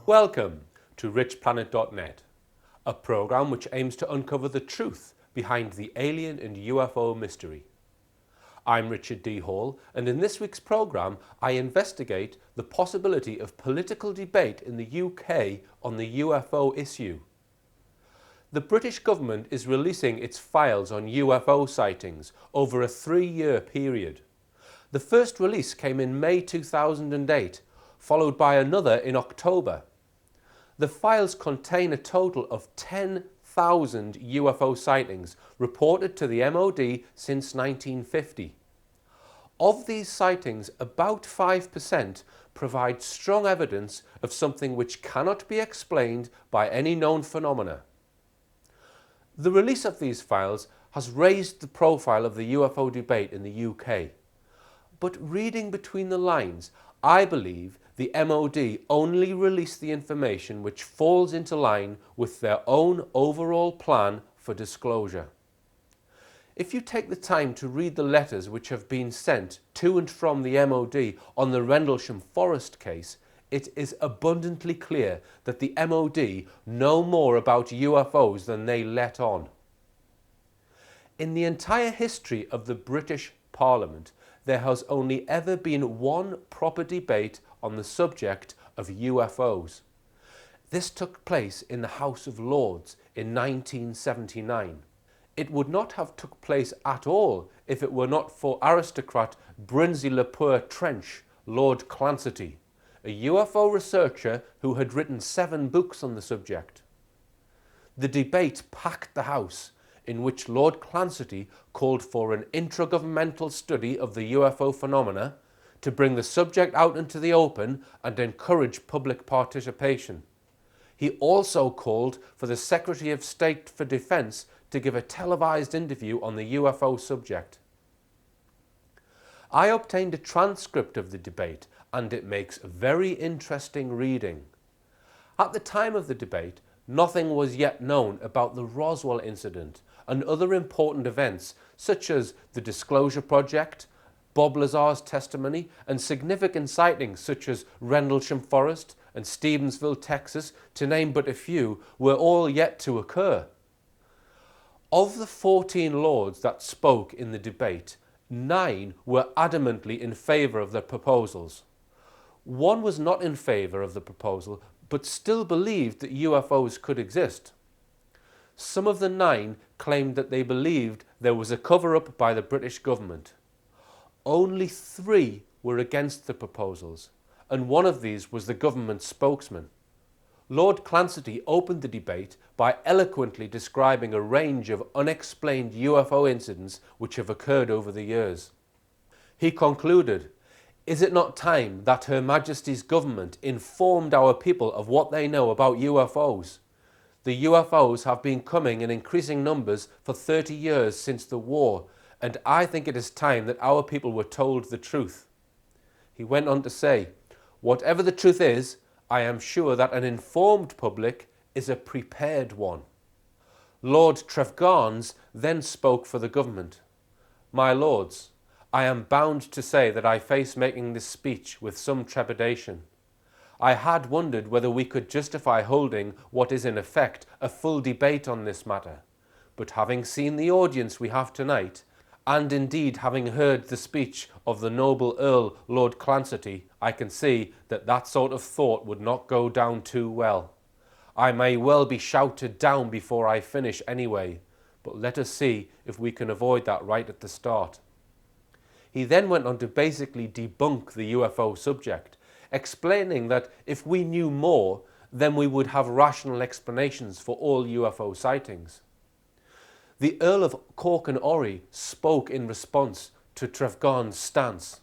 Welcome to richplanet.net, a program which aims to uncover the truth behind the alien and UFO mystery. I'm Richard D. Hall, and in this week's program I investigate the possibility of political debate in the UK on the UFO issue. The British government is releasing its files on UFO sightings over a 3-year period. The first release came in May 2008, followed by another in October. The files contain a total of 10,000 UFO sightings reported to the MOD since 1950. Of these sightings, about 5% provide strong evidence of something which cannot be explained by any known phenomena. The release of these files has raised the profile of the UFO debate in the UK. But reading between the lines, I believe the MOD only release the information which falls into line with their own overall plan for disclosure. If you take the time to read the letters which have been sent to and from the MOD on the Rendlesham Forest case, it is abundantly clear that the MOD know more about UFOs than they let on. In the entire history of the British Parliament, there has only ever been one proper debate on the subject of UFOs. This took place in the House of Lords in 1979. It would not have took place at all if it were not for aristocrat Brinsley-le-Poer-Trench, Lord Clancy, a UFO researcher who had written 7 books on the subject. The debate packed the House, in which Lord Clancy called for an intragovernmental study of the UFO phenomena to bring the subject out into the open and encourage public participation. He also called for the Secretary of State for Defence to give a televised interview on the UFO subject. I obtained a transcript of the debate, and it makes very interesting reading. At the time of the debate, nothing was yet known about the Roswell incident and other important events such as the Disclosure Project, Bob Lazar's testimony, and significant sightings such as Rendlesham Forest and Stevensville, Texas, to name but a few, were all yet to occur. Of the 14 lords that spoke in the debate, 9 were adamantly in favour of the proposals. 1 was not in favour of the proposal, but still believed that UFOs could exist. Some of the 9 claimed that they believed there was a cover-up by the British government. Only 3 were against the proposals, and one of these was the government spokesman. Lord Clancy opened the debate by eloquently describing a range of unexplained UFO incidents which have occurred over the years. He concluded, "Is it not time that Her Majesty's government informed our people of what they know about UFOs? The UFOs have been coming in increasing numbers for 30 years since the war, and I think it is time that our people were told the truth." He went on to say, "Whatever the truth is, I am sure that an informed public is a prepared one." Lord Trefgarnes then spoke for the government. "My lords, I am bound to say that I face making this speech with some trepidation. I had wondered whether we could justify holding what is in effect a full debate on this matter, but having seen the audience we have tonight, and indeed having heard the speech of the noble Earl Lord Clancy, I can see that that sort of thought would not go down too well. I may well be shouted down before I finish anyway, but let us see if we can avoid that right at the start." He then went on to basically debunk the UFO subject, explaining that if we knew more, then we would have rational explanations for all UFO sightings. The Earl of Cork and Orry spoke in response to Trefgarnes' stance.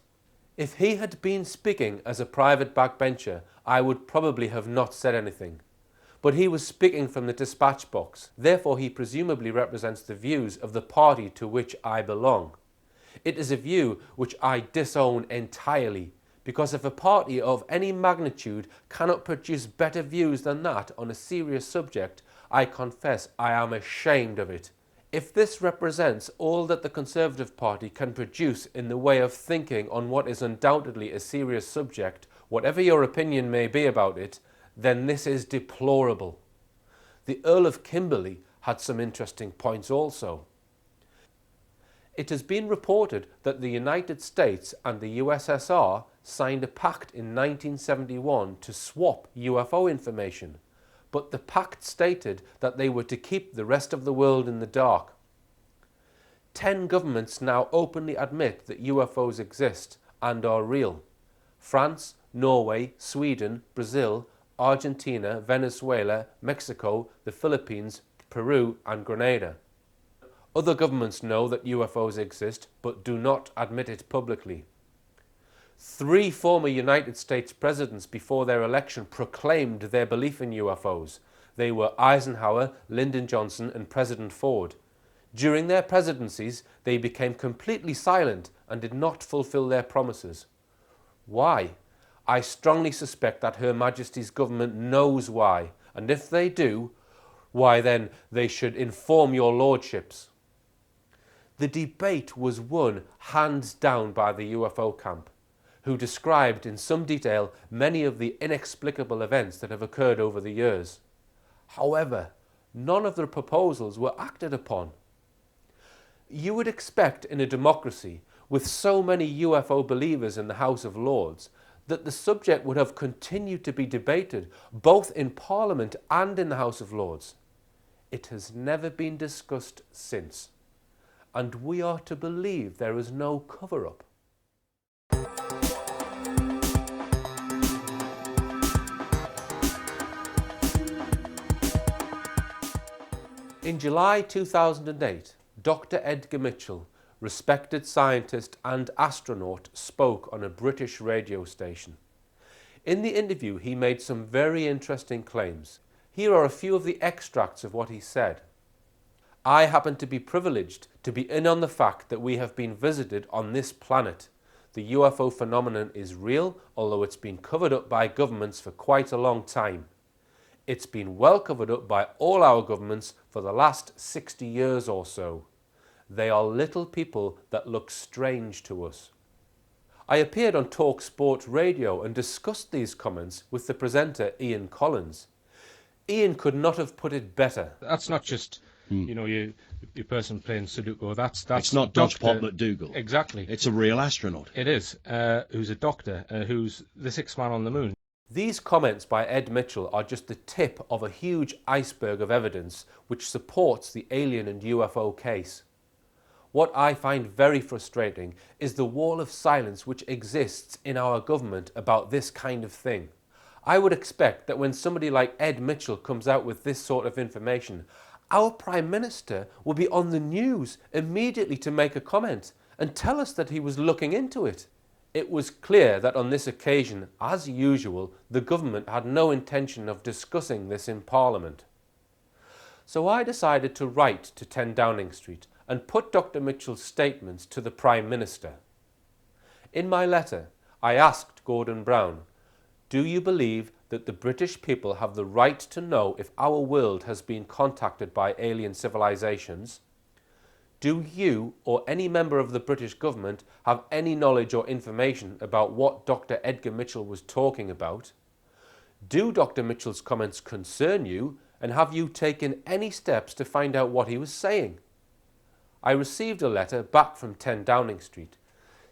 If he had been speaking as a private backbencher, I would probably have not said anything. But he was speaking from the dispatch box, therefore he presumably represents the views of the party to which I belong. It is a view which I disown entirely, because if a party of any magnitude cannot produce better views than that on a serious subject, I confess I am ashamed of it. If this represents all that the Conservative Party can produce in the way of thinking on what is undoubtedly a serious subject, whatever your opinion may be about it, then this is deplorable. The Earl of Kimberley had some interesting points also. It has been reported that the United States and the USSR signed a pact in 1971 to swap UFO information, but the pact stated that they were to keep the rest of the world in the dark. 10 governments now openly admit that UFOs exist and are real. France, Norway, Sweden, Brazil, Argentina, Venezuela, Mexico, the Philippines, Peru and Grenada. Other governments know that UFOs exist but do not admit it publicly. 3 former United States presidents before their election proclaimed their belief in UFOs. They were Eisenhower, Lyndon Johnson and President Ford. During their presidencies, they became completely silent and did not fulfill their promises. Why? I strongly suspect that Her Majesty's government knows why, and if they do, why then they should inform your lordships. The debate was won hands down by the UFO camp, who described in some detail many of the inexplicable events that have occurred over the years. However, none of the proposals were acted upon. You would expect in a democracy with so many UFO believers in the House of Lords that the subject would have continued to be debated both in Parliament and in the House of Lords. It has never been discussed since, and we are to believe there is no cover-up. In July 2008, Dr. Edgar Mitchell, respected scientist and astronaut, spoke on a British radio station. In the interview, he made some very interesting claims. Here are a few of the extracts of what he said. I happen to be privileged to be in on the fact that we have been visited on this planet. The UFO phenomenon is real, although it's been covered up by governments for quite a long time. It's been well covered up by all our governments for the last 60 years or so. They are little people that look strange to us. I appeared on Talk Sport Radio and discussed these comments with the presenter Ian Collins. Ian could not have put it better. That's not just, your person playing Sudoku. That's it's not Dodgepot McDougal. Exactly. It's a real astronaut. It is. Who's a doctor, who's the 6th man on the moon. These comments by Ed Mitchell are just the tip of a huge iceberg of evidence which supports the alien and UFO case. What I find very frustrating is the wall of silence which exists in our government about this kind of thing. I would expect that when somebody like Ed Mitchell comes out with this sort of information, our Prime Minister will be on the news immediately to make a comment and tell us that he was looking into it. It was clear that on this occasion, as usual, the government had no intention of discussing this in Parliament. So I decided to write to 10 Downing Street and put Dr. Mitchell's statements to the Prime Minister. In my letter, I asked Gordon Brown, do you believe that the British people have the right to know if our world has been contacted by alien civilizations? Do you or any member of the British government have any knowledge or information about what Dr. Edgar Mitchell was talking about? Do Dr. Mitchell's comments concern you, and have you taken any steps to find out what he was saying? I received a letter back from 10 Downing Street,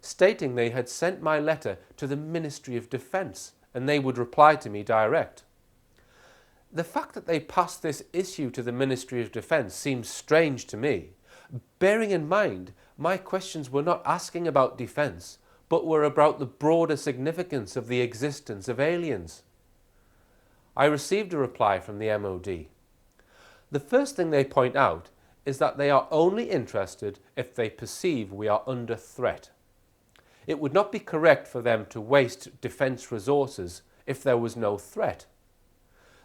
stating they had sent my letter to the Ministry of Defence and they would reply to me direct. The fact that they passed this issue to the Ministry of Defence seems strange to me, bearing in mind my questions were not asking about defence, but were about the broader significance of the existence of aliens. I received a reply from the MOD. The first thing they point out is that they are only interested if they perceive we are under threat. It would not be correct for them to waste defence resources if there was no threat.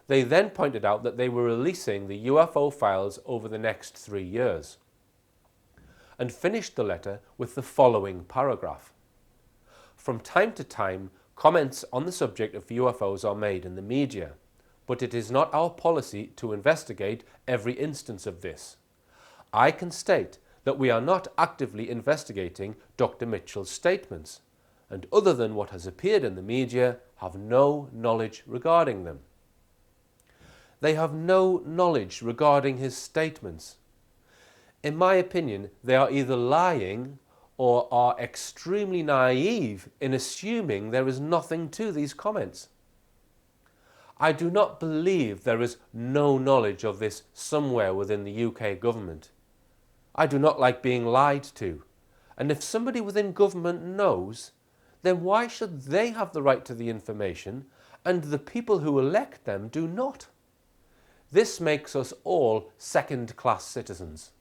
They then pointed out that they were releasing the UFO files over the next 3 years, and finished the letter with the following paragraph. From time to time, comments on the subject of UFOs are made in the media, but it is not our policy to investigate every instance of this. I can state that we are not actively investigating Dr. Mitchell's statements, and other than what has appeared in the media, have no knowledge regarding them. They have no knowledge regarding his statements. In my opinion, they are either lying or are extremely naive in assuming there is nothing to these comments. I do not believe there is no knowledge of this somewhere within the UK government. I do not like being lied to, and if somebody within government knows, then why should they have the right to the information and the people who elect them do not? This makes us all second-class citizens.